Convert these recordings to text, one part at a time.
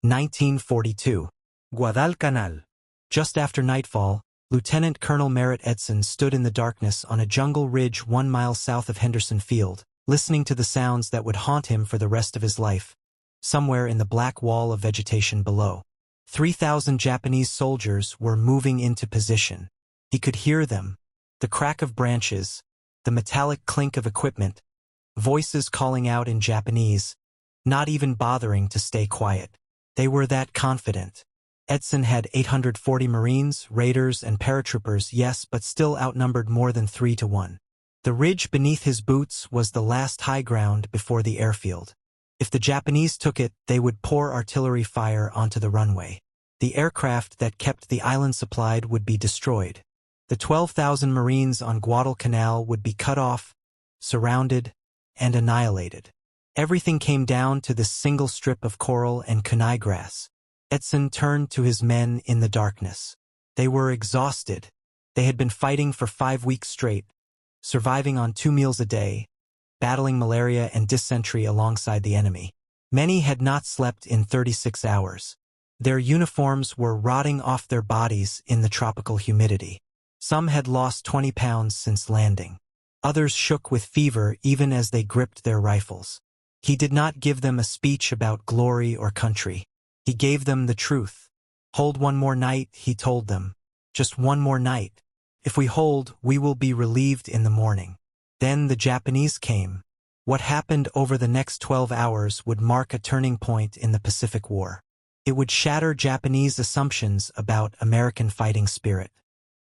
1942. Guadalcanal. Just after nightfall, Lieutenant Colonel Merritt Edson stood in the darkness on a jungle ridge 1 mile south of Henderson Field, listening to the sounds that would haunt him for the rest of his life. Somewhere in the black wall of vegetation below, 3,000 Japanese soldiers were moving into position. He could hear them, the crack of branches, the metallic clink of equipment, voices calling out in Japanese, not even bothering to stay quiet. They were that confident. Edson had 840 Marines, raiders, and paratroopers, yes, but still outnumbered more than 3 to 1. The ridge beneath his boots was the last high ground before the airfield. If the Japanese took it, they would pour artillery fire onto the runway. The aircraft that kept the island supplied would be destroyed. The 12,000 Marines on Guadalcanal would be cut off, surrounded, and annihilated. Everything came down to this single strip of coral and kunai grass. Edson turned to his men in the darkness. They were exhausted. They had been fighting for 5 weeks straight, surviving on 2 meals a day, battling malaria and dysentery alongside the enemy. Many had not slept in 36 hours. Their uniforms were rotting off their bodies in the tropical humidity. Some had lost 20 pounds since landing. Others shook with fever even as they gripped their rifles. He did not give them a speech about glory or country. He gave them the truth. Hold one more night, he told them. Just one more night. If we hold, we will be relieved in the morning. Then the Japanese came. What happened over the next 12 hours would mark a turning point in the Pacific War. It would shatter Japanese assumptions about American fighting spirit.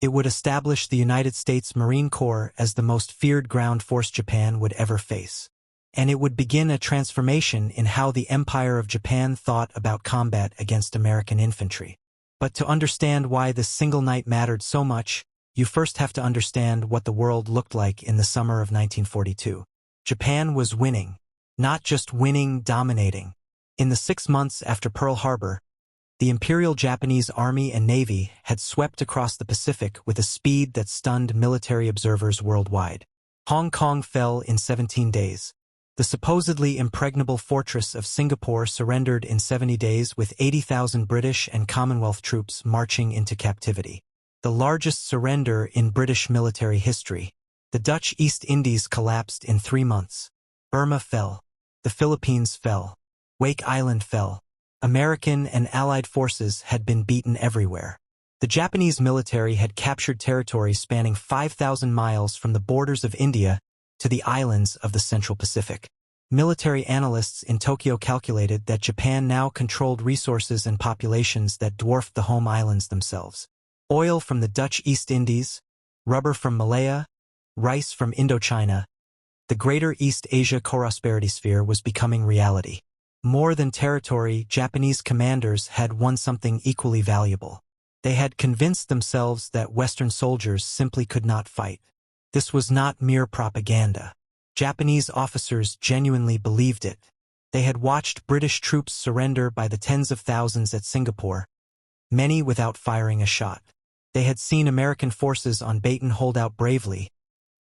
It would establish the United States Marine Corps as the most feared ground force Japan would ever face. And it would begin a transformation in how the Empire of Japan thought about combat against American infantry. But to understand why this single night mattered so much, you first have to understand what the world looked like in the summer of 1942. Japan was winning. Not just winning, dominating. In the 6 months after Pearl Harbor, the Imperial Japanese Army and Navy had swept across the Pacific with a speed that stunned military observers worldwide. Hong Kong fell in 17 days. The supposedly impregnable fortress of Singapore surrendered in 70 days with 80,000 British and Commonwealth troops marching into captivity. The largest surrender in British military history. The Dutch East Indies collapsed in 3 months. Burma fell. The Philippines fell. Wake Island fell. American and Allied forces had been beaten everywhere. The Japanese military had captured territory spanning 5,000 miles from the borders of India to the islands of the Central Pacific. Military analysts in Tokyo calculated that Japan now controlled resources and populations that dwarfed the home islands themselves. Oil from the Dutch East Indies, rubber from Malaya, rice from Indochina. The Greater East Asia prosperity sphere was becoming reality. More than territory, Japanese commanders had won something equally valuable. They had convinced themselves that Western soldiers simply could not fight. This was not mere propaganda. Japanese officers genuinely believed it. They had watched British troops surrender by the tens of thousands at Singapore, many without firing a shot. They had seen American forces on Bataan hold out bravely,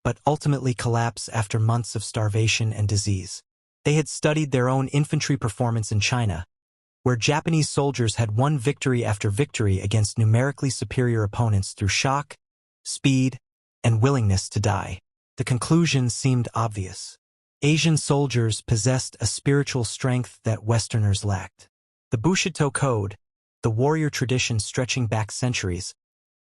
but ultimately collapse after months of starvation and disease. They had studied their own infantry performance in China, where Japanese soldiers had won victory after victory against numerically superior opponents through shock, speed, and willingness to die. The conclusion seemed obvious. Asian soldiers possessed a spiritual strength that Westerners lacked. The Bushido Code, the warrior tradition stretching back centuries,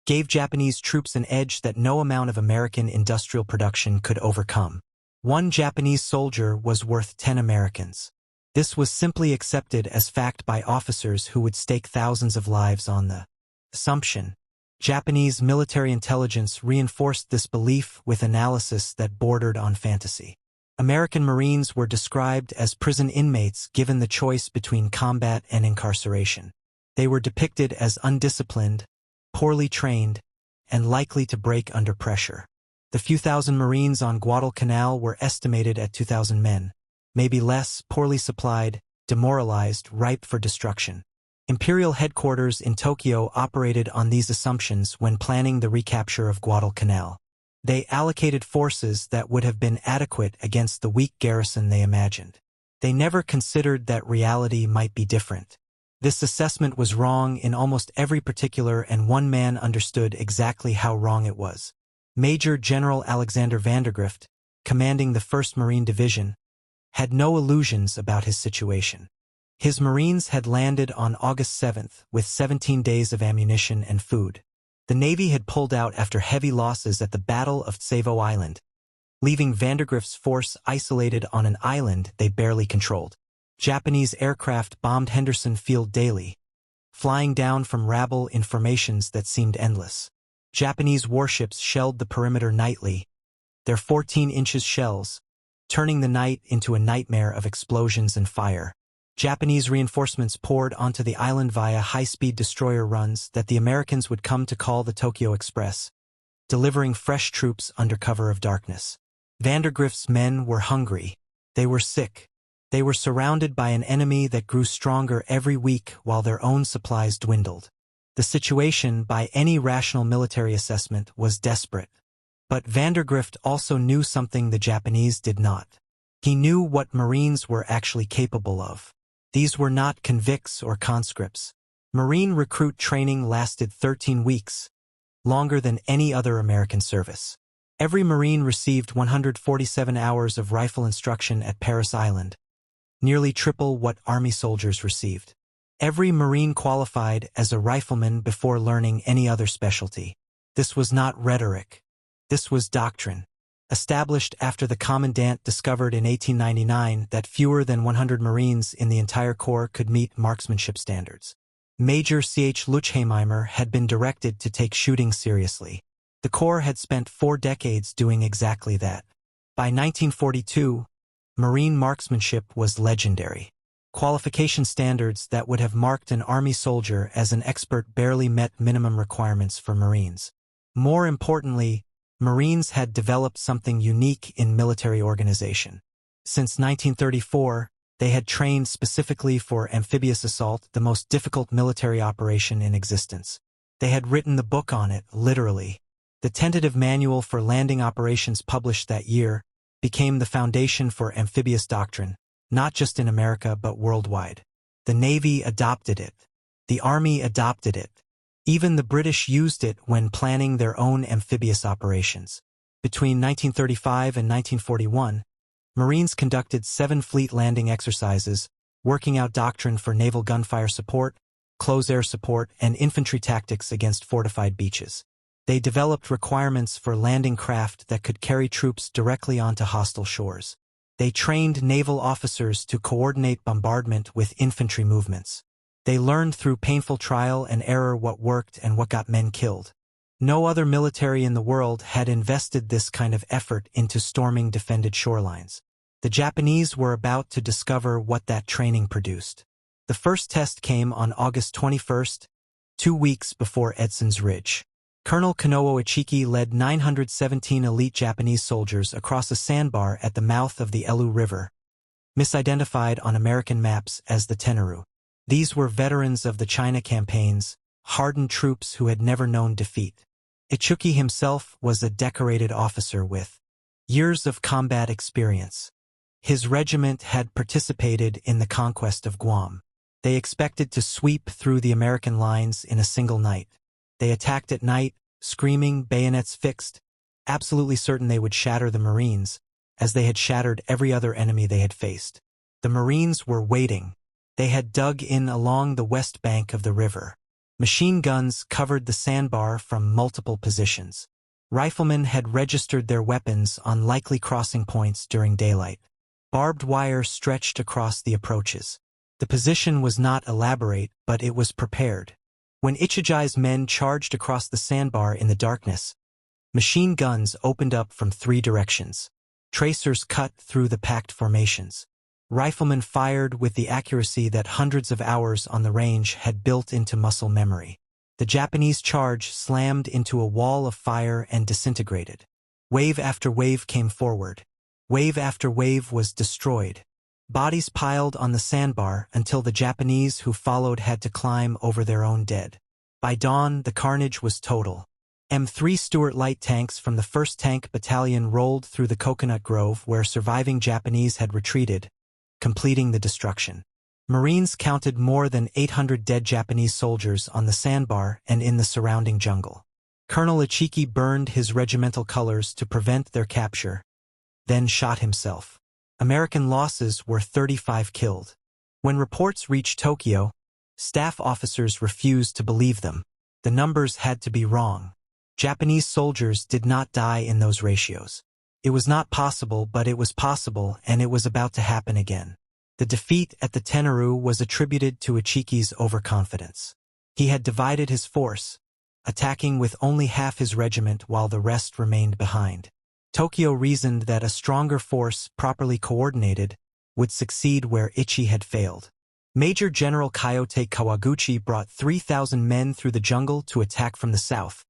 gave Japanese troops an edge that no amount of American industrial production could overcome. 1 Japanese soldier was worth 10 Americans. This was simply accepted as fact by officers who would stake thousands of lives on the assumption. Japanese military intelligence reinforced this belief with analysis that bordered on fantasy. American Marines were described as prison inmates given the choice between combat and incarceration. They were depicted as undisciplined, poorly trained, and likely to break under pressure. The few thousand Marines on Guadalcanal were estimated at 2,000 men, maybe less, poorly supplied, demoralized, ripe for destruction. Imperial headquarters in Tokyo operated on these assumptions when planning the recapture of Guadalcanal. They allocated forces that would have been adequate against the weak garrison they imagined. They never considered that reality might be different. This assessment was wrong in almost every particular, and one man understood exactly how wrong it was. Major General Alexander Vandergrift, commanding the 1st Marine Division, had no illusions about his situation. His Marines had landed on August 7th with 17 days of ammunition and food. The Navy had pulled out after heavy losses at the Battle of Tsavo Island, leaving Vandergrift's force isolated on an island they barely controlled. Japanese aircraft bombed Henderson Field daily, flying down from rabble in formations that seemed endless. Japanese warships shelled the perimeter nightly, their 14-inch shells, turning the night into a nightmare of explosions and fire. Japanese reinforcements poured onto the island via high-speed destroyer runs that the Americans would come to call the Tokyo Express, delivering fresh troops under cover of darkness. Vandergrift's men were hungry. They were sick. They were surrounded by an enemy that grew stronger every week while their own supplies dwindled. The situation, by any rational military assessment, was desperate. But Vandergrift also knew something the Japanese did not. He knew what Marines were actually capable of. These were not convicts or conscripts. Marine recruit training lasted 13 weeks, longer than any other American service. Every Marine received 147 hours of rifle instruction at Paris Island, nearly triple what Army soldiers received. Every Marine qualified as a rifleman before learning any other specialty. This was not rhetoric. This was doctrine. Established after the Commandant discovered in 1899 that fewer than 100 Marines in the entire Corps could meet marksmanship standards. Major C.H. Luchheimeimer had been directed to take shooting seriously. The Corps had spent 4 decades doing exactly that. By 1942, Marine marksmanship was legendary. Qualification standards that would have marked an Army soldier as an expert barely met minimum requirements for Marines. More importantly, Marines had developed something unique in military organization. Since 1934, they had trained specifically for amphibious assault, the most difficult military operation in existence. They had written the book on it, literally. The tentative manual for landing operations published that year became the foundation for amphibious doctrine, not just in America but worldwide. The Navy adopted it. The Army adopted it. Even the British used it when planning their own amphibious operations. Between 1935 and 1941, Marines conducted 7 fleet landing exercises, working out doctrine for naval gunfire support, close air support, and infantry tactics against fortified beaches. They developed requirements for landing craft that could carry troops directly onto hostile shores. They trained naval officers to coordinate bombardment with infantry movements. They learned through painful trial and error what worked and what got men killed. No other military in the world had invested this kind of effort into storming defended shorelines. The Japanese were about to discover what that training produced. The first test came on August 21st, 2 weeks before Edson's Ridge. Colonel Konoe Ichiki led 917 elite Japanese soldiers across a sandbar at the mouth of the Elu River, misidentified on American maps as the Tenaru. These were veterans of the China campaigns, hardened troops who had never known defeat. Ichiki himself was a decorated officer with years of combat experience. His regiment had participated in the conquest of Guam. They expected to sweep through the American lines in a single night. They attacked at night, screaming, bayonets fixed, absolutely certain they would shatter the Marines, as they had shattered every other enemy they had faced. The Marines were waiting. They had dug in along the west bank of the river. Machine guns covered the sandbar from multiple positions. Riflemen had registered their weapons on likely crossing points during daylight. Barbed wire stretched across the approaches. The position was not elaborate, but it was prepared. When Ichiji's men charged across the sandbar in the darkness, machine guns opened up from 3 directions. Tracers cut through the packed formations. Riflemen fired with the accuracy that hundreds of hours on the range had built into muscle memory. The Japanese charge slammed into a wall of fire and disintegrated. Wave after wave came forward. Wave after wave was destroyed. Bodies piled on the sandbar until the Japanese who followed had to climb over their own dead. By dawn, the carnage was total. M3 Stuart light tanks from the 1st Tank Battalion rolled through the coconut grove where surviving Japanese had retreated, completing the destruction. Marines counted more than 800 dead Japanese soldiers on the sandbar and in the surrounding jungle. Colonel Ichiki burned his regimental colors to prevent their capture, then shot himself. American losses were 35 killed. When reports reached Tokyo, staff officers refused to believe them. The numbers had to be wrong. Japanese soldiers did not die in those ratios. It was not possible, but it was possible, and it was about to happen again. The defeat at the Tenaru was attributed to Ichiki's overconfidence. He had divided his force, attacking with only half his regiment while the rest remained behind. Tokyo reasoned that a stronger force, properly coordinated, would succeed where Ichi had failed. Major General Kyote Kawaguchi brought 3,000 men through the jungle to attack from the south,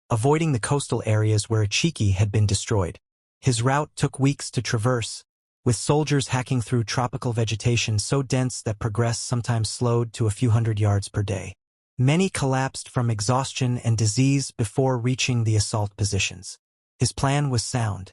avoiding the coastal areas where Ichiki had been destroyed. His route took weeks to traverse, with soldiers hacking through tropical vegetation so dense that progress sometimes slowed to a few hundred yards per day. Many collapsed from exhaustion and disease before reaching the assault positions. His plan was sound.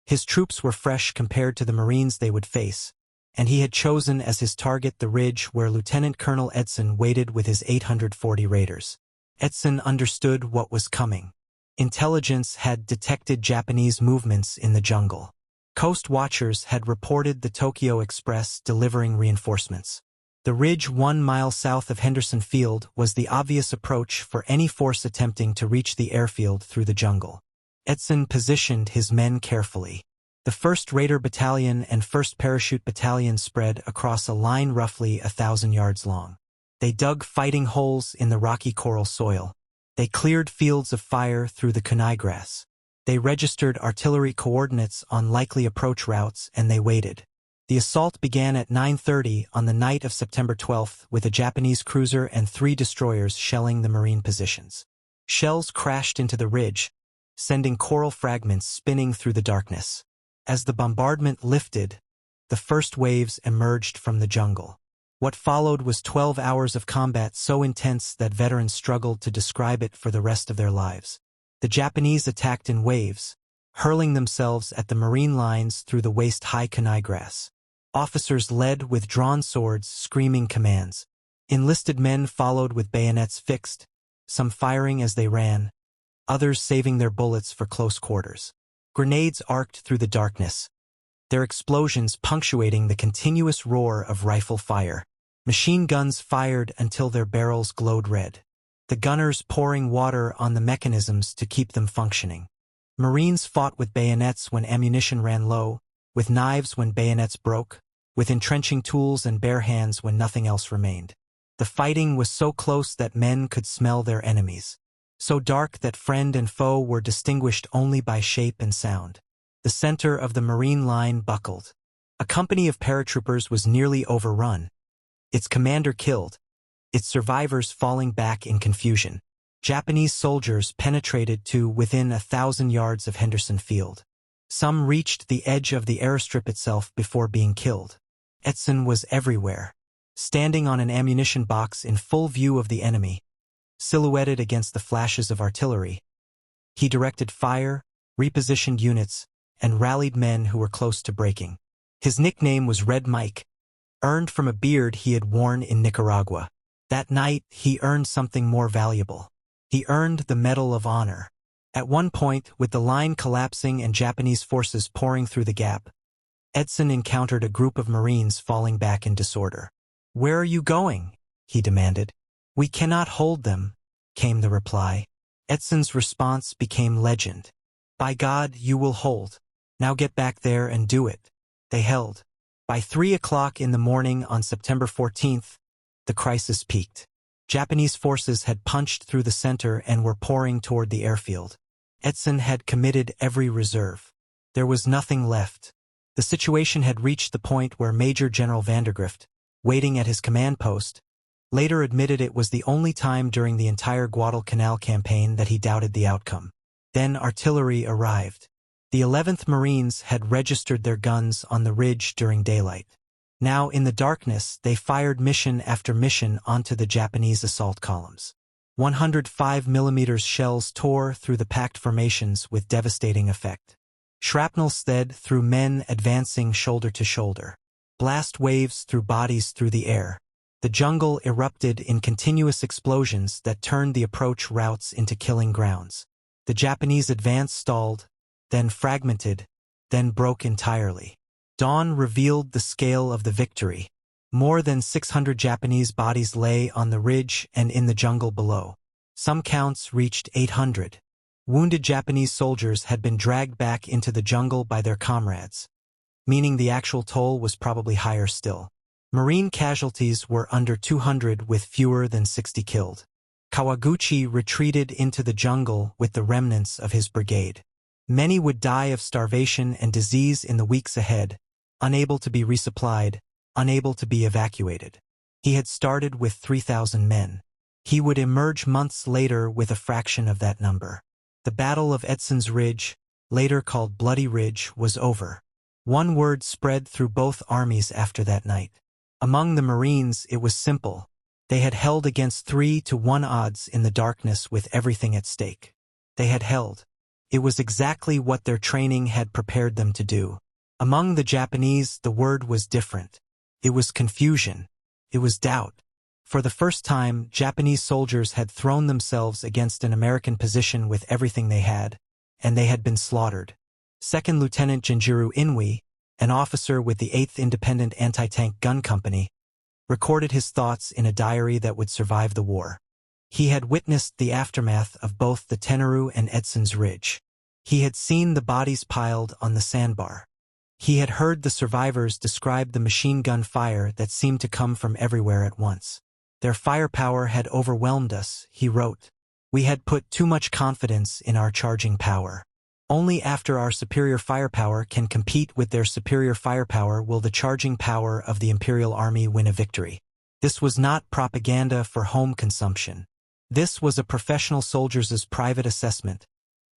His troops were fresh compared to the Marines they would face, and he had chosen as his target the ridge where Lieutenant Colonel Edson waited with his 840 raiders. Edson understood what was coming. Intelligence had detected Japanese movements in the jungle. Coast watchers had reported the Tokyo Express delivering reinforcements. The ridge 1 mile south of Henderson Field was the obvious approach for any force attempting to reach the airfield through the jungle. Edson positioned his men carefully. The 1st Raider Battalion and 1st Parachute Battalion spread across a line roughly 1,000 yards long. They dug fighting holes in the rocky coral soil. They cleared fields of fire through the kunai grass. They registered artillery coordinates on likely approach routes, and they waited. The assault began at 9:30 on the night of September 12th with a Japanese cruiser and 3 destroyers shelling the Marine positions. Shells crashed into the ridge, sending coral fragments spinning through the darkness. As the bombardment lifted, the first waves emerged from the jungle. What followed was 12 hours of combat so intense that veterans struggled to describe it for the rest of their lives. The Japanese attacked in waves, hurling themselves at the Marine lines through the waist-high kunai grass. Officers led with drawn swords, screaming commands. Enlisted men followed with bayonets fixed, some firing as they ran, others saving their bullets for close quarters. Grenades arced through the darkness, their explosions punctuating the continuous roar of rifle fire. Machine guns fired until their barrels glowed red, the gunners pouring water on the mechanisms to keep them functioning. Marines fought with bayonets when ammunition ran low, with knives when bayonets broke, with entrenching tools and bare hands when nothing else remained. The fighting was so close that men could smell their enemies, so dark that friend and foe were distinguished only by shape and sound. The center of the Marine line buckled. A company of paratroopers was nearly overrun, its commander killed, its survivors falling back in confusion. Japanese soldiers penetrated to within 1,000 yards of Henderson Field. Some reached the edge of the airstrip itself before being killed. Edson was everywhere, standing on an ammunition box in full view of the enemy, silhouetted against the flashes of artillery. He directed fire, repositioned units, and rallied men who were close to breaking. His nickname was Red Mike, earned from a beard he had worn in Nicaragua. That night, he earned something more valuable. He earned the Medal of Honor. At one point, with the line collapsing and Japanese forces pouring through the gap, Edson encountered a group of Marines falling back in disorder. "Where are you going?" he demanded. "We cannot hold them," came the reply. Edson's response became legend. "By God, you will hold. Now get back there and do it." They held. By 3 o'clock in the morning on September 14th, the crisis peaked. Japanese forces had punched through the center and were pouring toward the airfield. Edson had committed every reserve. There was nothing left. The situation had reached the point where Major General Vandergrift, waiting at his command post, later admitted it was the only time during the entire Guadalcanal campaign that he doubted the outcome. Then artillery arrived. The 11th Marines had registered their guns on the ridge during daylight. Now, in the darkness, they fired mission after mission onto the Japanese assault columns. 105mm shells tore through the packed formations with devastating effect. Shrapnel sped through men advancing shoulder to shoulder. Blast waves threw bodies through the air. The jungle erupted in continuous explosions that turned the approach routes into killing grounds. The Japanese advance stalled, then fragmented, then broke entirely. Dawn revealed the scale of the victory. More than 600 Japanese bodies lay on the ridge and in the jungle below. Some counts reached 800. Wounded Japanese soldiers had been dragged back into the jungle by their comrades, meaning the actual toll was probably higher still. Marine casualties were under 200 with fewer than 60 killed. Kawaguchi retreated into the jungle with the remnants of his brigade. Many would die of starvation and disease in the weeks ahead, unable to be resupplied, unable to be evacuated. He had started with 3,000 men. He would emerge months later with a fraction of that number. The Battle of Edson's Ridge, later called Bloody Ridge, was over. One word spread through both armies after that night. Among the Marines it was simple. They had held against 3-1 odds in the darkness with everything at stake. They had held. It was exactly what their training had prepared them to do. Among the Japanese, the word was different. It was confusion. It was doubt. For the first time, Japanese soldiers had thrown themselves against an American position with everything they had, and they had been slaughtered. Second Lieutenant Jinjiro Inui, an officer with the 8th Independent Anti-Tank Gun Company, recorded his thoughts in a diary that would survive the war. He had witnessed the aftermath of both the Tenaru and Edson's Ridge. He had seen the bodies piled on the sandbar. He had heard the survivors describe the machine gun fire that seemed to come from everywhere at once. Their firepower had overwhelmed us, he wrote. We had put too much confidence in our charging power. Only after our superior firepower can compete with their superior firepower will the charging power of the Imperial Army win a victory. This was not propaganda for home consumption. This was a professional soldier's private assessment,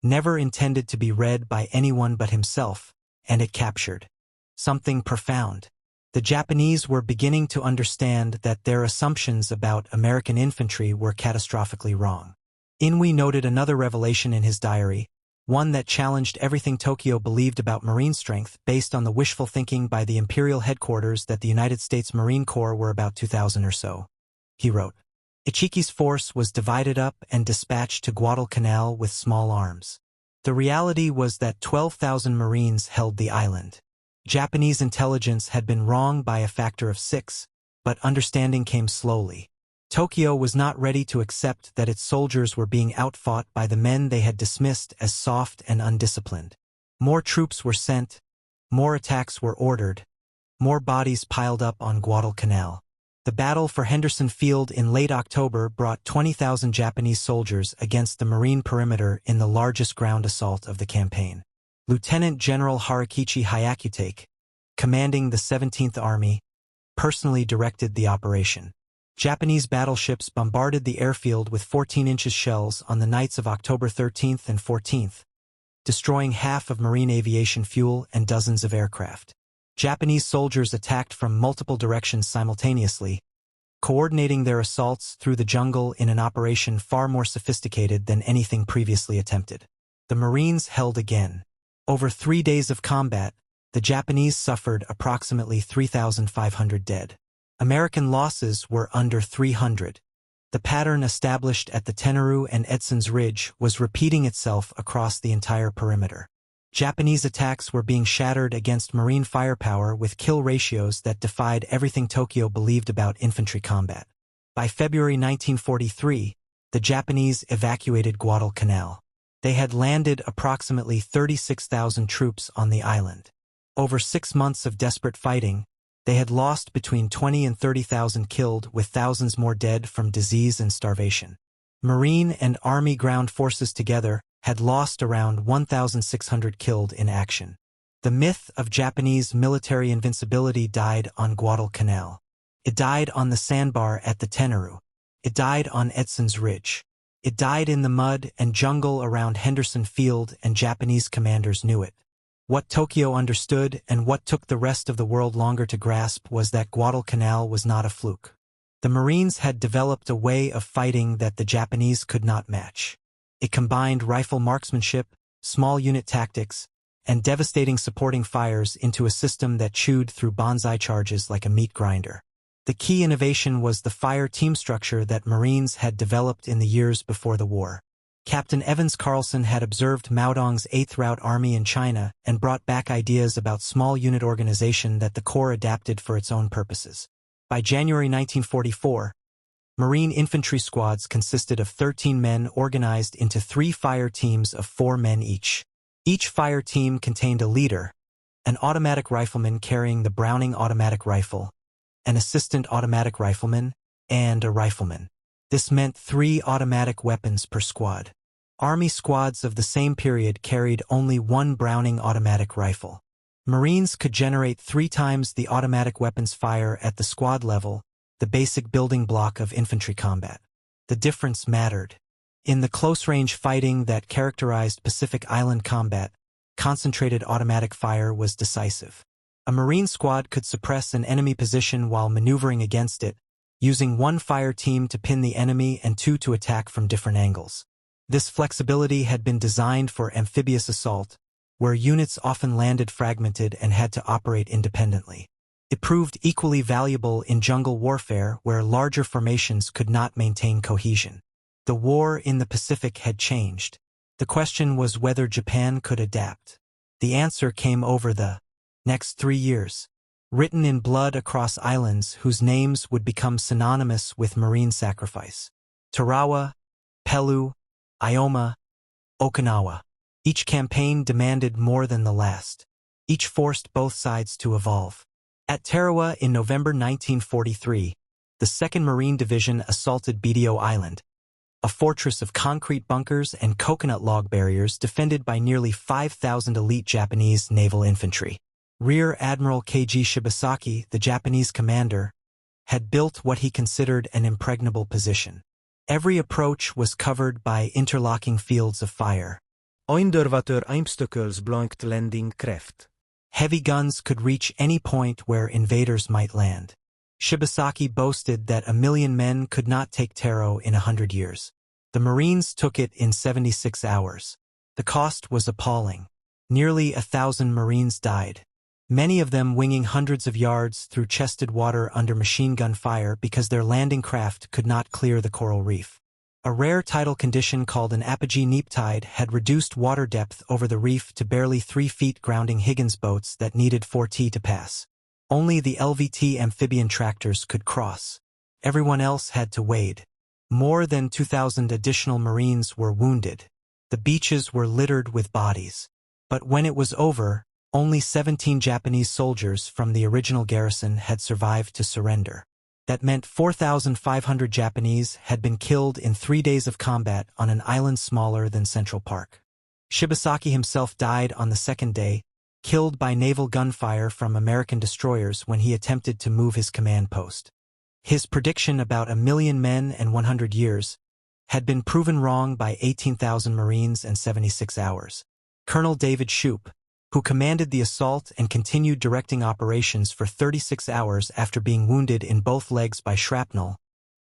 never intended to be read by anyone but himself, and it captured something profound. The Japanese were beginning to understand that their assumptions about American infantry were catastrophically wrong. Inui noted another revelation in his diary, one that challenged everything Tokyo believed about Marine strength based on the wishful thinking by the Imperial headquarters that the United States Marine Corps were about 2,000 or so. He wrote, Ichiki's force was divided up and dispatched to Guadalcanal with small arms. The reality was that 12,000 Marines held the island. Japanese intelligence had been wrong by a factor of 6, but understanding came slowly. Tokyo was not ready to accept that its soldiers were being outfought by the men they had dismissed as soft and undisciplined. More troops were sent, more attacks were ordered, more bodies piled up on Guadalcanal. The battle for Henderson Field in late October brought 20,000 Japanese soldiers against the Marine perimeter in the largest ground assault of the campaign. Lieutenant General Harakichi Hyakutake, commanding the 17th Army, personally directed the operation. Japanese battleships bombarded the airfield with 14-inch shells on the nights of October 13th and 14th, destroying half of Marine aviation fuel and dozens of aircraft. Japanese soldiers attacked from multiple directions simultaneously, coordinating their assaults through the jungle in an operation far more sophisticated than anything previously attempted. The Marines held again. Over 3 days of combat, the Japanese suffered approximately 3,500 dead. American losses were under 300. The pattern established at the Tenaru and Edson's Ridge was repeating itself across the entire perimeter. Japanese attacks were being shattered against Marine firepower with kill ratios that defied everything Tokyo believed about infantry combat. By February 1943, the Japanese evacuated Guadalcanal. They had landed approximately 36,000 troops on the island. Over 6 months of desperate fighting, they had lost between 20 and 30,000 killed, with thousands more dead from disease and starvation. Marine and Army ground forces together had lost around 1,600 killed in action. The myth of Japanese military invincibility died on Guadalcanal. It died on the sandbar at the Tenaru. It died on Edson's Ridge. It died in the mud and jungle around Henderson Field, and Japanese commanders knew it. What Tokyo understood, and what took the rest of the world longer to grasp, was that Guadalcanal was not a fluke. The Marines had developed a way of fighting that the Japanese could not match. It combined rifle marksmanship, small unit tactics, and devastating supporting fires into a system that chewed through banzai charges like a meat grinder. The key innovation was the fire team structure that Marines had developed in the years before the war. Captain Evans Carlson had observed Mao Dong's 8th Route Army in China and brought back ideas about small unit organization that the Corps adapted for its own purposes. By January 1944, Marine infantry squads consisted of 13 men organized into 3 fire teams of 4 men each. Each fire team contained a leader, an automatic rifleman carrying the Browning automatic rifle, an assistant automatic rifleman, and a rifleman. This meant 3 automatic weapons per squad. Army squads of the same period carried only 1 Browning automatic rifle. Marines could generate 3 times the automatic weapons fire at the squad level, the basic building block of infantry combat. The difference mattered. In the close-range fighting that characterized Pacific Island combat, concentrated automatic fire was decisive. A Marine squad could suppress an enemy position while maneuvering against it, using 1 fire team to pin the enemy and 2 to attack from different angles. This flexibility had been designed for amphibious assault, where units often landed fragmented and had to operate independently. It proved equally valuable in jungle warfare where larger formations could not maintain cohesion. The war in the Pacific had changed. The question was whether Japan could adapt. The answer came over the next 3 years, written in blood across islands whose names would become synonymous with Marine sacrifice. Tarawa, Peleliu, Ioma, Okinawa. Each campaign demanded more than the last. Each forced both sides to evolve. At Tarawa in November 1943, the 2nd Marine Division assaulted Bidio Island, a fortress of concrete bunkers and coconut log barriers defended by nearly 5,000 elite Japanese naval infantry. Rear Admiral K.G. Shibasaki, the Japanese commander, had built what he considered an impregnable position. Every approach was covered by interlocking fields of fire. Heavy guns could reach any point where invaders might land. Shibasaki boasted that 1 million men could not take Taro in 100 years. The Marines took it in 76 hours. The cost was appalling. Nearly 1,000 Marines died, many of them winging hundreds of yards through chested water under machine gun fire because their landing craft could not clear the coral reef. A rare tidal condition called an apogee neap tide had reduced water depth over the reef to barely 3 feet, grounding Higgins boats that needed 4T to pass. Only the LVT amphibian tractors could cross. Everyone else had to wade. More than 2,000 additional Marines were wounded. The beaches were littered with bodies. But when it was over, only 17 Japanese soldiers from the original garrison had survived to surrender. That meant 4,500 Japanese had been killed in 3 days of combat on an island smaller than Central Park. Shibasaki himself died on the 2nd day, killed by naval gunfire from American destroyers when he attempted to move his command post. His prediction about 1 million men and 100 years had been proven wrong by 18,000 Marines and 76 hours. Colonel David Shoup, who commanded the assault and continued directing operations for 36 hours after being wounded in both legs by shrapnel,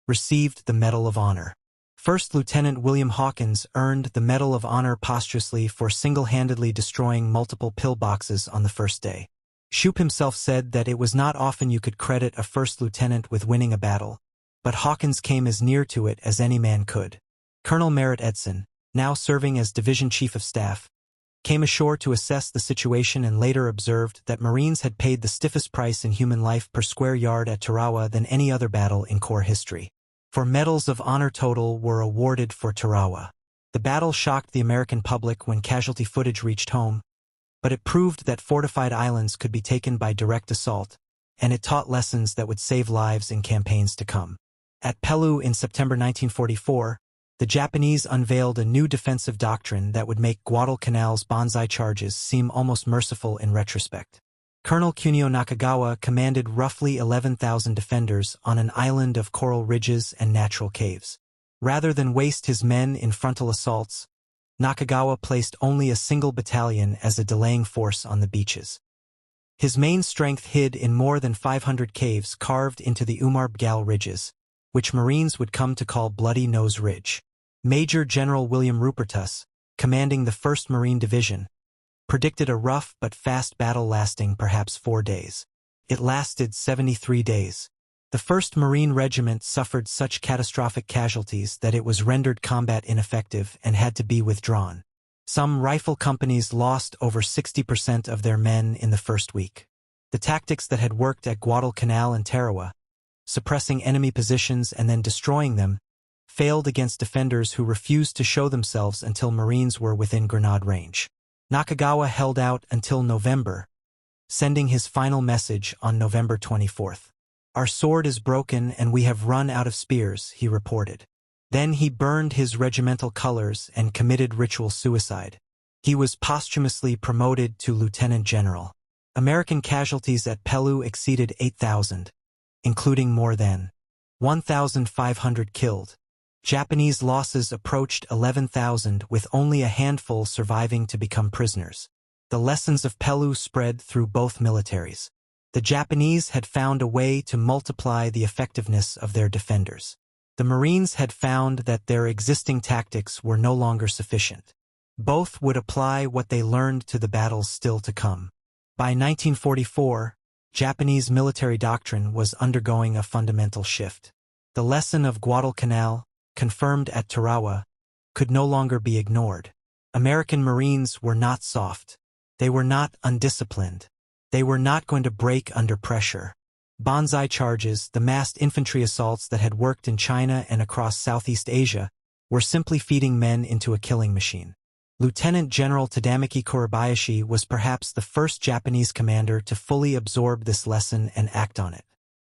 received the Medal of Honor. First Lieutenant William Hawkins earned the Medal of Honor posthumously for single-handedly destroying multiple pillboxes on the first day. Shoup himself said that it was not often you could credit a first lieutenant with winning a battle, but Hawkins came as near to it as any man could. Colonel Merritt Edson, now serving as Division Chief of Staff, came ashore to assess the situation and later observed that Marines had paid the stiffest price in human life per square yard at Tarawa than any other battle in Corps history. For Medals of Honor total were awarded for Tarawa. The battle shocked the American public when casualty footage reached home, but it proved that fortified islands could be taken by direct assault, and it taught lessons that would save lives in campaigns to come. At Peleliu in September 1944, the Japanese unveiled a new defensive doctrine that would make Guadalcanal's banzai charges seem almost merciful in retrospect. Colonel Kunio Nakagawa commanded roughly 11,000 defenders on an island of coral ridges and natural caves. Rather than waste his men in frontal assaults, Nakagawa placed only a single battalion as a delaying force on the beaches. His main strength hid in more than 500 caves carved into the Umar-Bgal ridges, which Marines would come to call Bloody Nose Ridge. Major General William Rupertus, commanding the 1st Marine Division, predicted a rough but fast battle lasting perhaps 4 days. It lasted 73 days. The 1st Marine Regiment suffered such catastrophic casualties that it was rendered combat ineffective and had to be withdrawn. Some rifle companies lost over 60% of their men in the first week. The tactics that had worked at Guadalcanal and Tarawa, suppressing enemy positions and then destroying them, failed against defenders who refused to show themselves until Marines were within grenade range. Nakagawa held out until November, sending his final message on November 24th. "Our sword is broken and we have run out of spears," he reported. Then he burned his regimental colors and committed ritual suicide. He was posthumously promoted to lieutenant general. American casualties at Peleliu exceeded 8,000, including more than 1,500 killed. Japanese losses approached 11,000, with only a handful surviving to become prisoners. The lessons of Peleliu spread through both militaries. The Japanese had found a way to multiply the effectiveness of their defenders. The Marines had found that their existing tactics were no longer sufficient. Both would apply what they learned to the battles still to come. By 1944, Japanese military doctrine was undergoing a fundamental shift. The lesson of Guadalcanal, confirmed at Tarawa, could no longer be ignored. American Marines were not soft. They were not undisciplined. They were not going to break under pressure. Banzai charges, the massed infantry assaults that had worked in China and across Southeast Asia, were simply feeding men into a killing machine. Lieutenant General Tadamaki Kurabayashi was perhaps the first Japanese commander to fully absorb this lesson and act on it.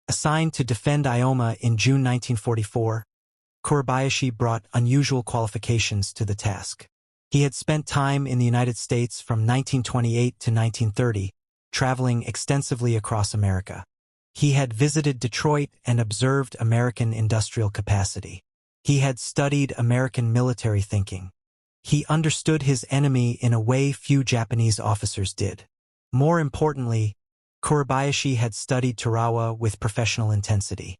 Assigned to defend Ioma in June 1944, Kurabayashi brought unusual qualifications to the task. He had spent time in the United States from 1928 to 1930, traveling extensively across America. He had visited Detroit and observed American industrial capacity. He had studied American military thinking. He understood his enemy in a way few Japanese officers did. More importantly, Kurabayashi had studied Tarawa with professional intensity.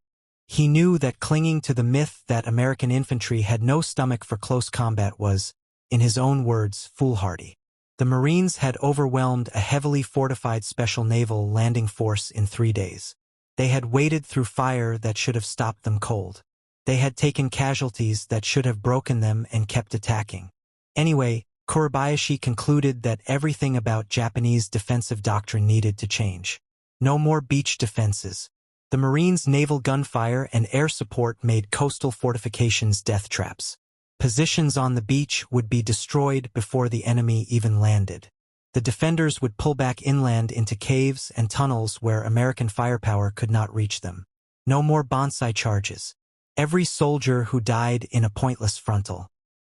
He knew that clinging to the myth that American infantry had no stomach for close combat was, in his own words, foolhardy. The Marines had overwhelmed a heavily fortified special naval landing force in 3 days. They had waded through fire that should have stopped them cold. They had taken casualties that should have broken them and kept attacking. Anyway, Kurabayashi concluded that everything about Japanese defensive doctrine needed to change. No more beach defenses. The Marines' naval gunfire and air support made coastal fortifications death traps. Positions on the beach would be destroyed before the enemy even landed. The defenders would pull back inland into caves and tunnels where American firepower could not reach them. No more banzai charges. Every soldier who died in a pointless frontal